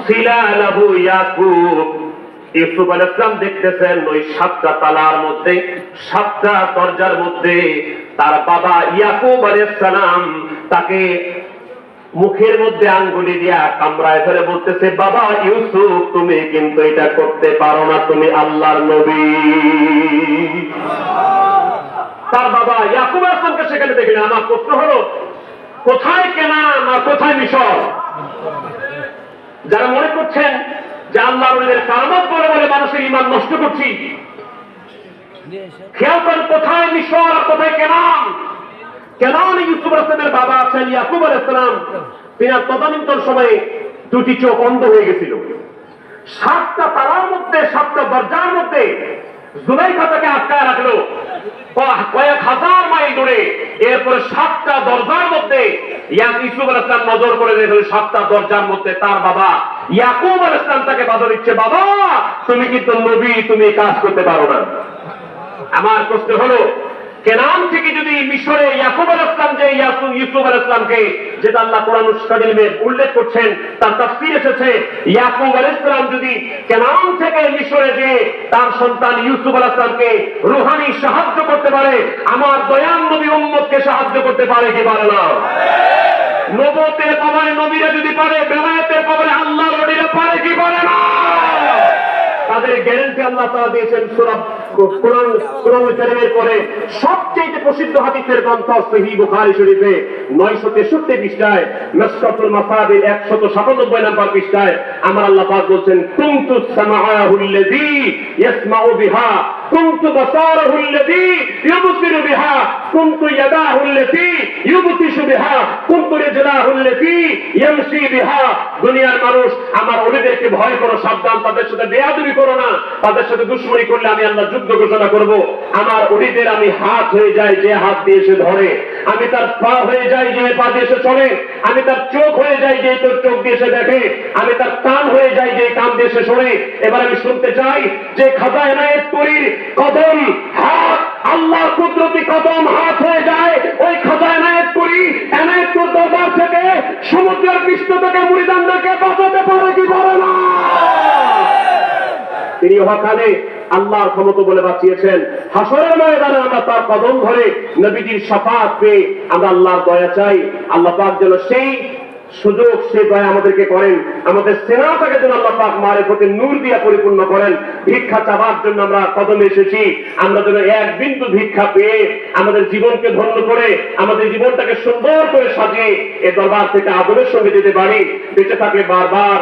সিলালাহু ইয়াকুব। ইউসুফ আলাইহিস সালাম দেখতেছেন ওই 7টা তালার মধ্যে, 7টা দরজার মধ্যে তার বাবা ইয়াকুব আলাইহিস সালাম তাকে মুখের মধ্যে আঙ্গুলি দিয়া কামড়ায় ধরে বলতেছে, বাবা ইউসুফ তুমি কিন্তু এটা করতে পারো না, তুমি আল্লাহর নবী। তার বাবা ইয়াকুব আলাইহিস সালামকে সেখানে দেখলেন। আমার প্রশ্ন হলো, কোথায় কেনান আর কোথায় মিশর? যারা মনে করছেন যে আল্লাহর ওলিদের কারামত বলে বলে মানুষের ঈমান নষ্ট করছি, খেয়াল করেন কোথায় মিশর আর কোথায় কেনান। কেনান ইউসুফ আলাইহিস সালামের বাবা আছেন ইয়াকুব আলাইহিস সালাম, তিনার তদানীন্তন সময়ে দুটি চোখ অন্ধ হয়ে গেছিল। 7টা তালার মধ্যে, 7টা দরজার মধ্যে জুলাইখা তাকে আটকায় রাখলো কয়েক হাজার মাইল দূরে। এরপরে 7টা দরজার মধ্যে ইউসুফ আলাইহিস সালাম নজর করে দেখলেন 7টা দরজার মধ্যে তার বাবা ইয়াকুব আলাইহিস সালাম তাকে বাধা দিচ্ছে, বাবা তুমি কিন্তু নবী, তুমি কাজ করতে পারো না। আমার প্রশ্ন হলো, কেনান থেকে যদি মিশরে ইয়াকুব আলাইহিস সালাম যে ইউসুফ আলাইহিস সালামকে, যেটা আল্লাহ কোরআন কারীমে উল্লেখ করছেন, তার তাফসীর এসেছে, ইয়াকুব আলাইহিস সালাম যদি কেনান থেকে মিশরে যে তার সন্তান ইউসুফ আলাইহিস সালামকে রূহানি সাহায্য করতে পারে, আমার দয়াল নবী উম্মতকে সাহায্য করতে পারে কি পারে না? নবুয়তের পাওয়ায় নবীরা যদি পারে, বেলায়েতের পাওয়ায় আল্লাহর ওলিরা পারে কি পারে না? তাদের গ্যারান্টি আল্লাহ তাআলা দিয়েছেন সূরা কোরআন কারীমের পরে সবচেয়ে প্রসিদ্ধ হাদিসের গ্রন্থ সহিহ বুখারী শরীফে 963 পৃষ্ঠায়, মিশকাতুল মাসাবির 197 নম্বর পৃষ্ঠায় আমার আল্লাহ পাক বলেন, কুনতু সামাআহুল্লাযী ইয়াসমাউ বিহা, কুনতু বাসারাহুল্লাযী ইউবসিরু বিহা, কুনতু ইয়াদাহুল্লাতী ইউবতিশু বিহা, কুনতু রিজলাহুল্লাতী ইয়ামশি বিহা। দুনিয়ার মানুষ আমার ওলিদেরকে ভয় করো, সাবধান, তাদের সাথে বেয়াদবি করো না, তাদের সাথে দুশমনি করলে আমি আল্লাহ যুদ্ধ ঘোষণা করব। আমার ওলিদের আমি হাত হয়ে যাই যে হাত দিয়ে সে ধরে, আমি তার পা হয়ে যাই যে পা দিয়ে সে চলে, আমি তার চোখ হয়ে যাই যে তোর চোখ দিয়ে সে দেখে, আমি তার কান হয়ে যাই যে কান দিয়ে সে শোনে। এবার আমি শুনতে চাই যে খাজা এনায়েত পুরীর কদম হাত, আল্লাহর কুদরতি কদম হাত হয়ে যায় ওই খাজা এনায়েত পুরী, এনায়েতপুর দরবার থেকে সমুদ্রের পৃষ্ঠ থেকে মুরিদানদেরকে বাঁচাতে পারে কি পারে না? তিনি ওখানে আল্লাহর ক্ষমতা বলে বাঁচিয়েছেন। হাসরের ময়দানে আমরা তার কদম ধরে নবীজির শাফাআত পেয়ে আমরা আল্লাহর দয়া চাই। আল্লাহ পাক যেন সেই সুযোগ, সেই দয়া আমাদেরকে করেন। আমাদের সেনাটাকে যেন আল্লাহ পাক মারিফতের নূর দিয়ে পরিপূর্ণ করেন। ভিক্ষা চাওয়ার জন্য আমরা কদমে এসেছি, আমরা যেন এক বিন্দু ভিক্ষা পেয়ে আমাদের জীবনকে ধন্য করে, আমাদের জীবনটাকে সুন্দর করে সাজিয়ে এ দরবার থেকে আদরের সঙ্গে যেতে পারি। বেঁচে থাকলে বারবার